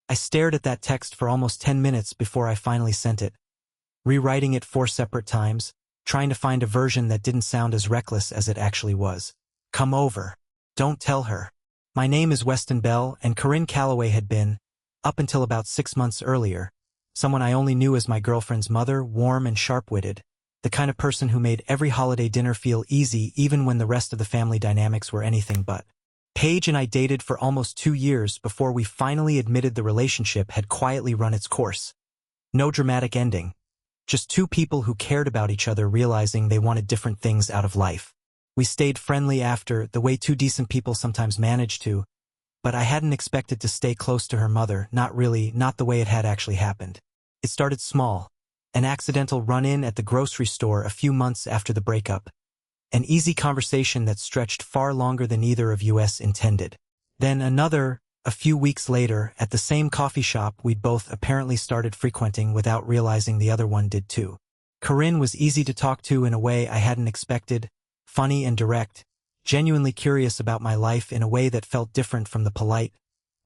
I stared at that text for almost 10 minutes before I finally sent it, rewriting it 4 separate times, trying to find a version that didn't sound as reckless as it actually was. Come over. Don't tell her. My name is Weston Bell, and Corinne Calloway had been, up until about 6 months earlier, someone I only knew as my girlfriend's mother, warm and sharp-witted, the kind of person who made every holiday dinner feel easy even when the rest of the family dynamics were anything but. Paige and I dated for almost 2 years before we finally admitted the relationship had quietly run its course. No dramatic ending. Just 2 people who cared about each other realizing they wanted different things out of life. We stayed friendly after, the way 2 decent people sometimes manage to, but I hadn't expected to stay close to her mother, not the way it had actually happened. It started small. An accidental run-in at the grocery store a few months after the breakup. An easy conversation that stretched far longer than either of us intended. Then another, a few weeks later, at the same coffee shop we'd both apparently started frequenting without realizing the other one did too. Corinne was easy to talk to in a way I hadn't expected, funny and direct, genuinely curious about my life in a way that felt different from the polite,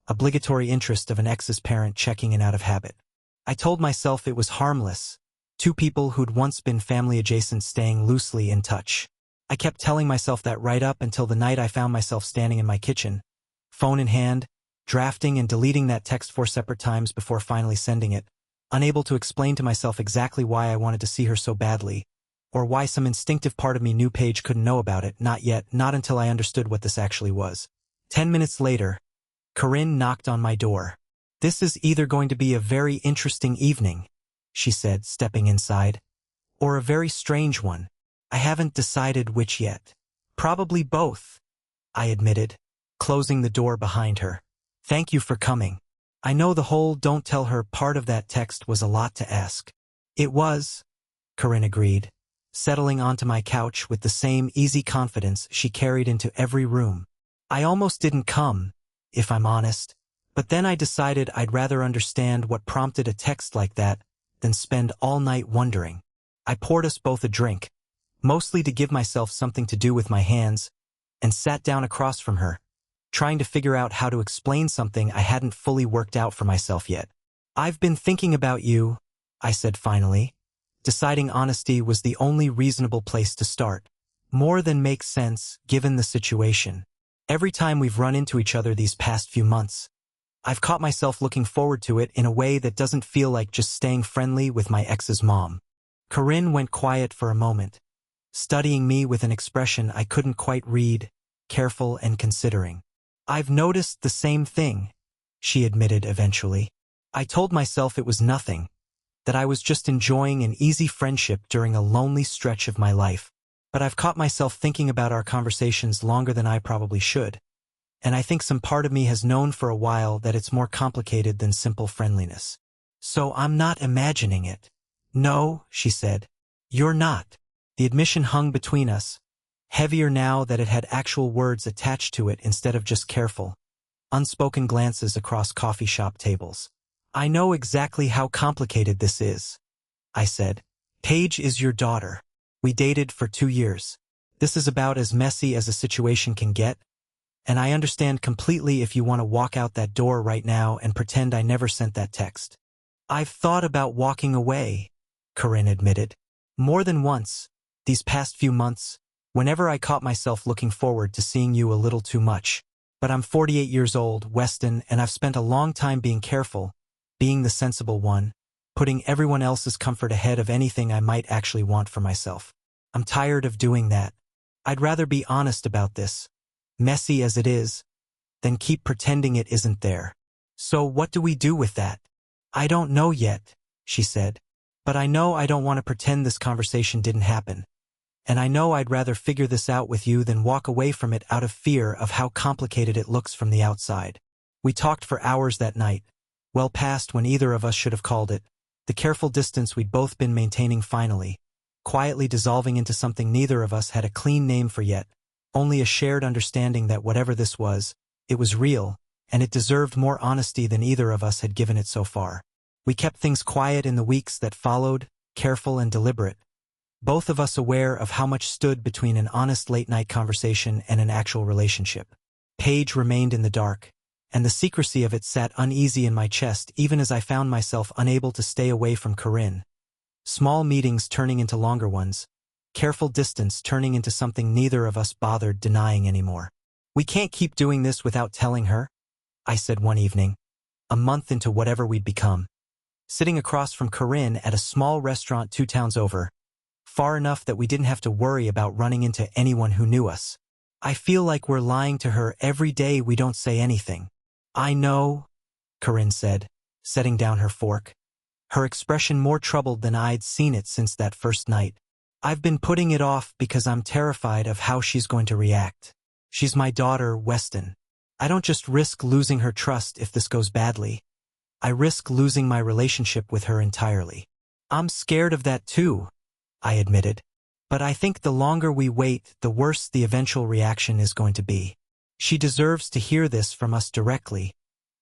obligatory interest of an ex's parent checking in out of habit. I told myself it was harmless, 2 people who'd once been family adjacent staying loosely in touch. I kept telling myself that right up until the night I found myself standing in my kitchen, phone in hand, drafting and deleting that text 4 separate times before finally sending it, unable to explain to myself exactly why I wanted to see her so badly, or why some instinctive part of me knew Paige couldn't know about it, not yet, not until I understood what this actually was. 10 minutes later, Corinne knocked on my door. "This is either going to be a very interesting evening," she said, stepping inside, "or a very strange one. I haven't decided which yet." "Probably both," I admitted, closing the door behind her. "Thank you for coming. I know the whole 'don't tell her' part of that text was a lot to ask." "It was," Corinne agreed, settling onto my couch with the same easy confidence she carried into every room. "I almost didn't come, if I'm honest, but then I decided I'd rather understand what prompted a text like that than spend all night wondering." I poured us both a drink, mostly to give myself something to do with my hands, and sat down across from her, trying to figure out how to explain something I hadn't fully worked out for myself yet. "I've been thinking about you," I said finally, deciding honesty was the only reasonable place to start. "More than makes sense, given the situation. Every time we've run into each other these past few months, I've caught myself looking forward to it in a way that doesn't feel like just staying friendly with my ex's mom." Corinne went quiet for a moment, studying me with an expression I couldn't quite read, careful and considering. "I've noticed the same thing," she admitted eventually. "I told myself it was nothing, that I was just enjoying an easy friendship during a lonely stretch of my life. But I've caught myself thinking about our conversations longer than I probably should, and I think some part of me has known for a while that it's more complicated than simple friendliness. So I'm not imagining it." "No," she said. "You're not." The admission hung between us, heavier now that it had actual words attached to it instead of just careful, unspoken glances across coffee shop tables. "I know exactly how complicated this is," I said. "Paige is your daughter. We dated for 2 years. This is about as messy as a situation can get, and I understand completely if you want to walk out that door right now and pretend I never sent that text." "I've thought about walking away," Corinne admitted. "More than once, these past few months, whenever I caught myself looking forward to seeing you a little too much. But I'm 48 years old, Weston, and I've spent a long time being careful, being the sensible one, putting everyone else's comfort ahead of anything I might actually want for myself. I'm tired of doing that. I'd rather be honest about this, messy as it is, than keep pretending it isn't there. So what do we do with that?" "I don't know yet," she said. "But I know I don't want to pretend this conversation didn't happen. And I know I'd rather figure this out with you than walk away from it out of fear of how complicated it looks from the outside." We talked for hours that night, well past when either of us should have called it, the careful distance we'd both been maintaining finally, quietly dissolving into something neither of us had a clean name for yet, only a shared understanding that whatever this was, it was real, and it deserved more honesty than either of us had given it so far. We kept things quiet in the weeks that followed, careful and deliberate, both of us aware of how much stood between an honest late-night conversation and an actual relationship. Paige remained in the dark, and the secrecy of it sat uneasy in my chest even as I found myself unable to stay away from Corinne. Small meetings turning into longer ones, careful distance turning into something neither of us bothered denying anymore. "We can't keep doing this without telling her," I said one evening, a month into whatever we'd become, sitting across from Corinne at a small restaurant 2 towns over, far enough that we didn't have to worry about running into anyone who knew us. "I feel like we're lying to her every day we don't say anything." "I know," Corinne said, setting down her fork, her expression more troubled than I'd seen it since that first night. "I've been putting it off because I'm terrified of how she's going to react. She's my daughter, Weston. I don't just risk losing her trust if this goes badly. I risk losing my relationship with her entirely." "I'm scared of that too," I admitted. "But I think the longer we wait, the worse the eventual reaction is going to be. She deserves to hear this from us directly,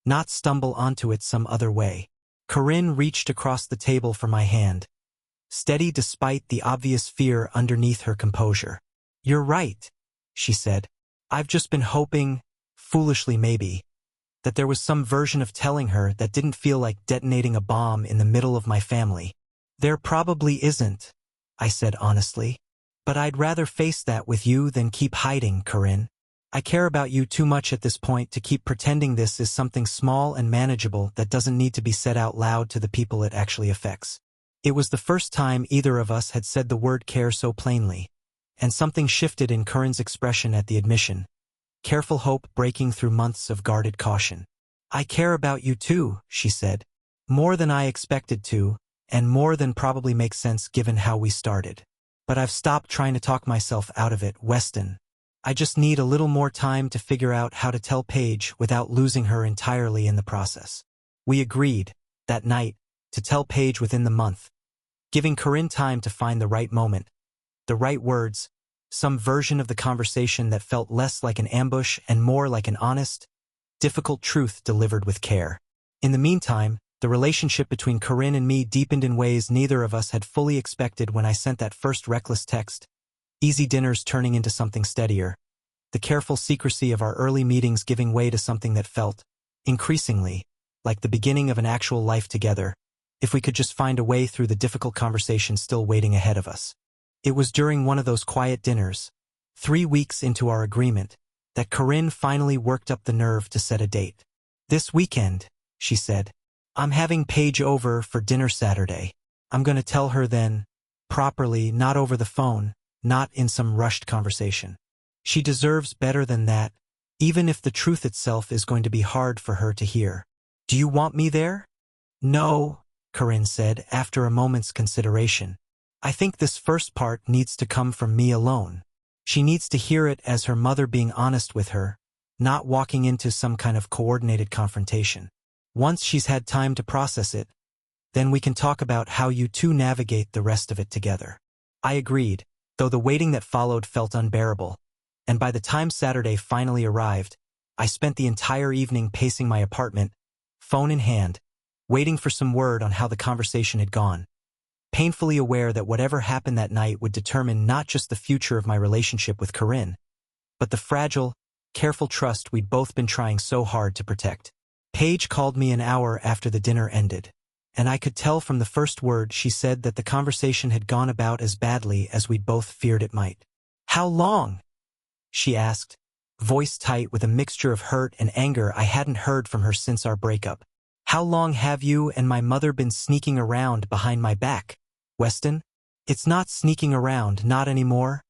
not stumble onto it some other way." Corinne reached across the table for my hand, steady despite the obvious fear underneath her composure. "You're right," she said. "I've just been hoping, foolishly maybe, that there was some version of telling her that didn't feel like detonating a bomb in the middle of my family." "There probably isn't," I said honestly. "But I'd rather face that with you than keep hiding, Corinne. I care about you too much at this point to keep pretending this is something small and manageable that doesn't need to be said out loud to the people it actually affects." It was the first time either of us had said the word care so plainly, and something shifted in Corinne's expression at the admission, careful hope breaking through months of guarded caution. "I care about you too," she said, "more than I expected to, and more than probably makes sense given how we started. But I've stopped trying to talk myself out of it, Weston. I just need a little more time to figure out how to tell Paige without losing her entirely in the process." We agreed, that night, to tell Paige within the month, giving Corinne time to find the right moment, the right words, some version of the conversation that felt less like an ambush and more like an honest, difficult truth delivered with care. In the meantime, the relationship between Corinne and me deepened in ways neither of us had fully expected when I sent that first reckless text, easy dinners turning into something steadier, the careful secrecy of our early meetings giving way to something that felt, increasingly, like the beginning of an actual life together, if we could just find a way through the difficult conversation still waiting ahead of us. It was during one of those quiet dinners, 3 weeks into our agreement, that Corinne finally worked up the nerve to set a date. "This weekend," she said. "I'm having Paige over for dinner Saturday. I'm going to tell her then, properly, not over the phone, not in some rushed conversation. She deserves better than that, even if the truth itself is going to be hard for her to hear." "Do you want me there?" "No," Corinne said after a moment's consideration. "I think this first part needs to come from me alone. She needs to hear it as her mother being honest with her, not walking into some kind of coordinated confrontation. Once she's had time to process it, then we can talk about how you two navigate the rest of it together." I agreed, though the waiting that followed felt unbearable, and by the time Saturday finally arrived, I spent the entire evening pacing my apartment, phone in hand, waiting for some word on how the conversation had gone, painfully aware that whatever happened that night would determine not just the future of my relationship with Corinne, but the fragile, careful trust we'd both been trying so hard to protect. Paige called me an hour after the dinner ended, and I could tell from the first word she said that the conversation had gone about as badly as we'd both feared it might. "How long?" she asked, voice tight with a mixture of hurt and anger I hadn't heard from her since our breakup. "How long have you and my mother been sneaking around behind my back, Weston?" "It's not sneaking around, not anymore,"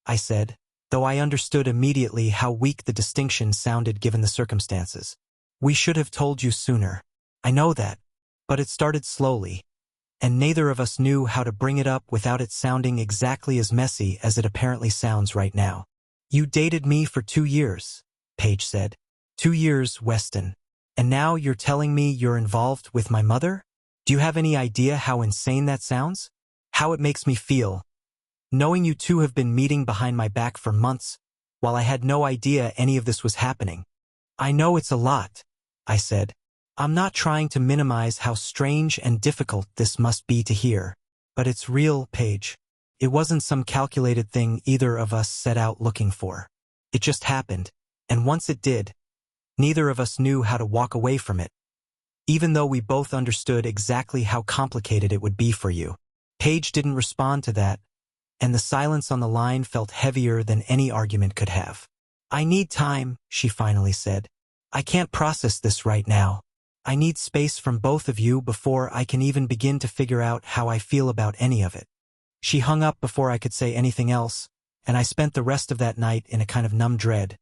I said, though I understood immediately how weak the distinction sounded given the circumstances. "We should have told you sooner. I know that, but it started slowly, and neither of us knew how to bring it up without it sounding exactly as messy as it apparently sounds right now." "You dated me for 2 years, Paige said. 2 years, Weston. And now you're telling me you're involved with my mother? Do you have any idea how insane that sounds? How it makes me feel, knowing you two have been meeting behind my back for months, while I had no idea any of this was happening." "I know it's a lot," I said. "I'm not trying to minimize how strange and difficult this must be to hear. But it's real, Paige. It wasn't some calculated thing either of us set out looking for. It just happened, and once it did, Neither of us knew how to walk away from it, even though we both understood exactly how complicated it would be for you. Paige didn't respond to that, and the silence on the line felt heavier than any argument could have. "I need time," she finally said. "I can't process this right now. I need space from both of you before I can even begin to figure out how I feel about any of it." She hung up before I could say anything else, and I spent the rest of that night in a kind of numb dread,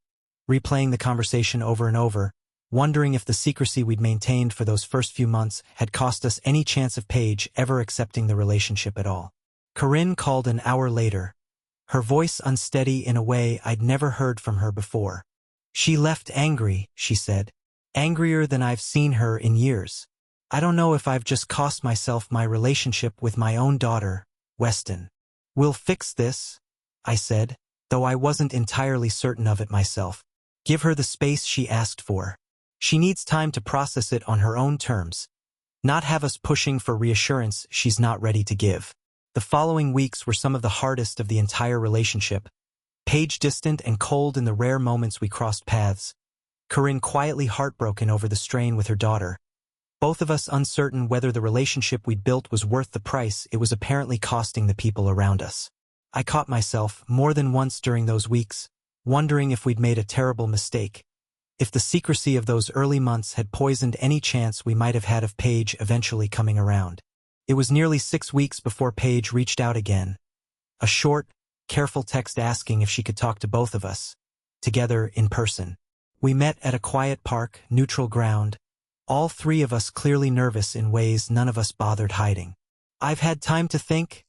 replaying the conversation over and over, wondering if the secrecy we'd maintained for those first few months had cost us any chance of Paige ever accepting the relationship at all. Corinne called an hour later, her voice unsteady in a way I'd never heard from her before. "She left angry," she said. "Angrier than I've seen her in years. I don't know if I've just cost myself my relationship with my own daughter, Weston." "We'll fix this," I said, though I wasn't entirely certain of it myself. "Give her the space she asked for. She needs time to process it on her own terms, not have us pushing for reassurance she's not ready to give." The following weeks were some of the hardest of the entire relationship. Paige distant and cold in the rare moments we crossed paths. Corinne quietly heartbroken over the strain with her daughter. Both of us uncertain whether the relationship we'd built was worth the price it was apparently costing the people around us. I caught myself, more than once during those weeks, wondering if we'd made a terrible mistake, if the secrecy of those early months had poisoned any chance we might have had of Paige eventually coming around. It was nearly 6 weeks before Paige reached out again. A short, careful text asking if she could talk to both of us, together in person. We met at a quiet park, neutral ground, all three of us clearly nervous in ways none of us bothered hiding. "I've had time to think,"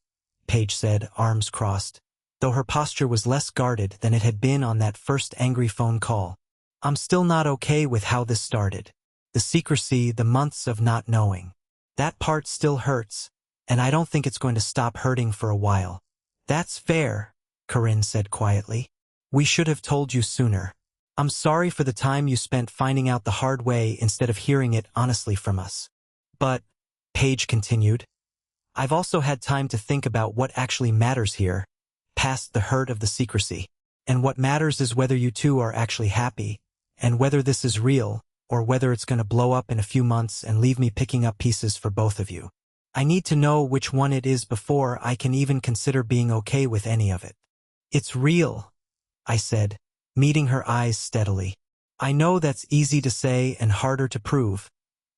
Paige said, arms crossed, though her posture was less guarded than it had been on that first angry phone call. "I'm still not okay with how this started. The secrecy, the months of not knowing. That part still hurts, and I don't think it's going to stop hurting for a while." "That's fair," Corinne said quietly. "We should have told you sooner. I'm sorry for the time you spent finding out the hard way instead of hearing it honestly from us. But," Paige continued, "I've also had time to think about what actually matters here, past the hurt of the secrecy. And what matters is whether you two are actually happy, and whether this is real, or whether it's going to blow up in a few months and leave me picking up pieces for both of you. I need to know which one it is before I can even consider being okay with any of it." "It's real," I said, meeting her eyes steadily. "I know that's easy to say and harder to prove,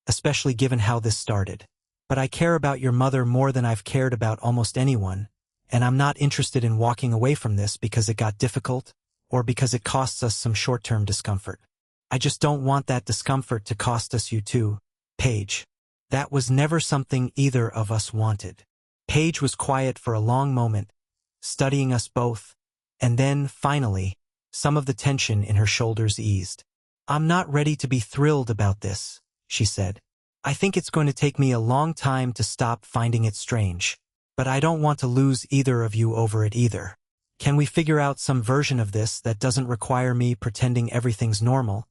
especially given how this started. But I care about your mother more than I've cared about almost anyone, and I'm not interested in walking away from this because it got difficult, or because it costs us some short-term discomfort. I just don't want that discomfort to cost us you too, Paige. That was never something either of us wanted." Paige was quiet for a long moment, studying us both, and then, finally, some of the tension in her shoulders eased. "I'm not ready to be thrilled about this," she said. "I think it's going to take me a long time to stop finding it strange. But I don't want to lose either of you over it either. Can we figure out some version of this that doesn't require me pretending everything's normal,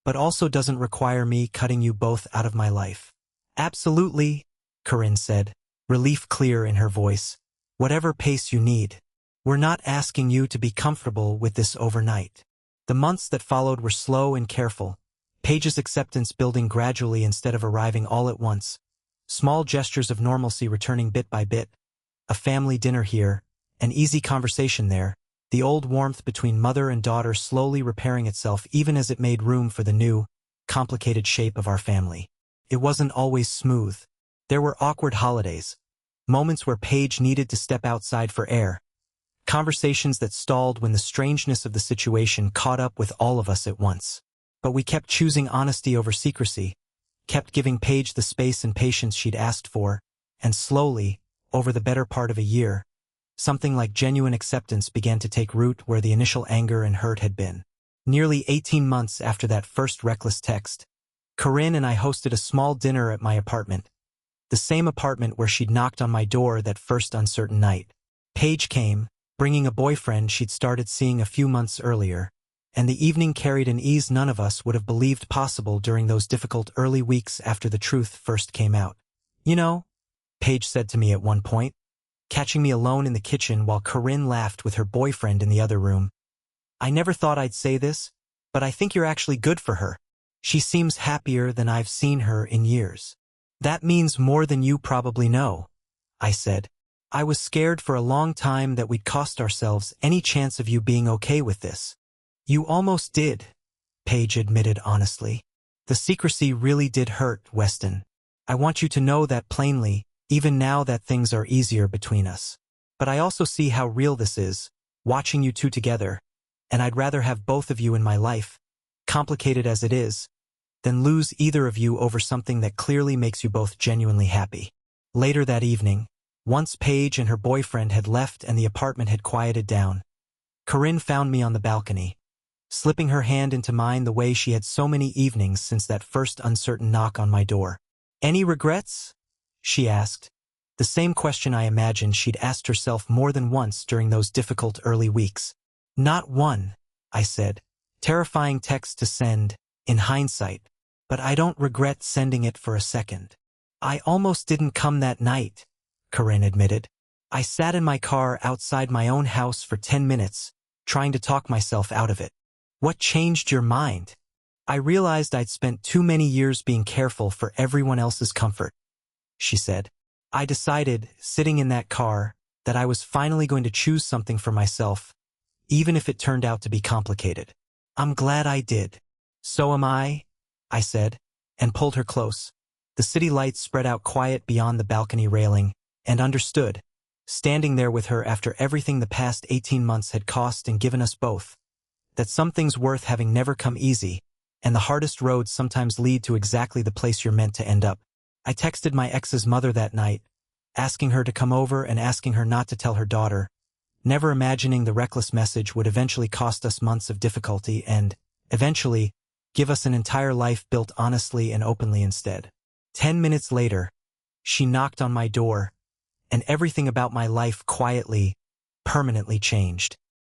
but also doesn't require me cutting you both out of my life?" "Absolutely," Corinne said, relief clear in her voice. "Whatever pace you need. We're not asking you to be comfortable with this overnight." The months that followed were slow and careful, Paige's acceptance building gradually instead of arriving all at once, small gestures of normalcy returning bit by bit, a family dinner here, an easy conversation there, the old warmth between mother and daughter slowly repairing itself even as it made room for the new, complicated shape of our family. It wasn't always smooth. There were awkward holidays, moments where Paige needed to step outside for air, conversations that stalled when the strangeness of the situation caught up with all of us at once. But we kept choosing honesty over secrecy, kept giving Paige the space and patience she'd asked for, and slowly, over the better part of a year, something like genuine acceptance began to take root where the initial anger and hurt had been. Nearly 18 months after that first reckless text, Corinne and I hosted a small dinner at my apartment, the same apartment where she'd knocked on my door that first uncertain night. Paige came, bringing a boyfriend she'd started seeing a few months earlier, and the evening carried an ease none of us would have believed possible during those difficult early weeks after the truth first came out. "You know," Paige said to me at one point, catching me alone in the kitchen while Corinne laughed with her boyfriend in the other room, "I never thought I'd say this, but I think you're actually good for her." She seems happier than I've seen her in years. That means more than you probably know, I said. I was scared for a long time that we'd cost ourselves any chance of you being okay with this. You almost did, Paige admitted honestly. The secrecy really did hurt, Weston. I want you to know that plainly, even now that things are easier between us. But I also see how real this is, watching you two together, and I'd rather have both of you in my life, complicated as it is, than lose either of you over something that clearly makes you both genuinely happy. Later that evening, once Paige and her boyfriend had left and the apartment had quieted down, Corinne found me on the balcony, slipping her hand into mine the way she had so many evenings since that first uncertain knock on my door. Any regrets? She asked. The same question I imagined she'd asked herself more than once during those difficult early weeks. Not one, I said. Terrifying text to send, in hindsight, but I don't regret sending it for a second. I almost didn't come that night, Corinne admitted. I sat in my car outside my own house for 10 minutes, trying to talk myself out of it. What changed your mind? I realized I'd spent too many years being careful for everyone else's comfort, she said. I decided, sitting in that car, that I was finally going to choose something for myself, even if it turned out to be complicated. I'm glad I did. So am I said, and pulled her close. The city lights spread out quiet beyond the balcony railing, and understood, standing there with her after everything the past 18 months had cost and given us both, that some things worth having never come easy, and the hardest roads sometimes lead to exactly the place you're meant to end up. I texted my ex's mother that night, asking her to come over and asking her not to tell her daughter, never imagining the reckless message would eventually cost us months of difficulty and, eventually, give us an entire life built honestly and openly instead. 10 minutes later, she knocked on my door, and everything about my life quietly, permanently changed.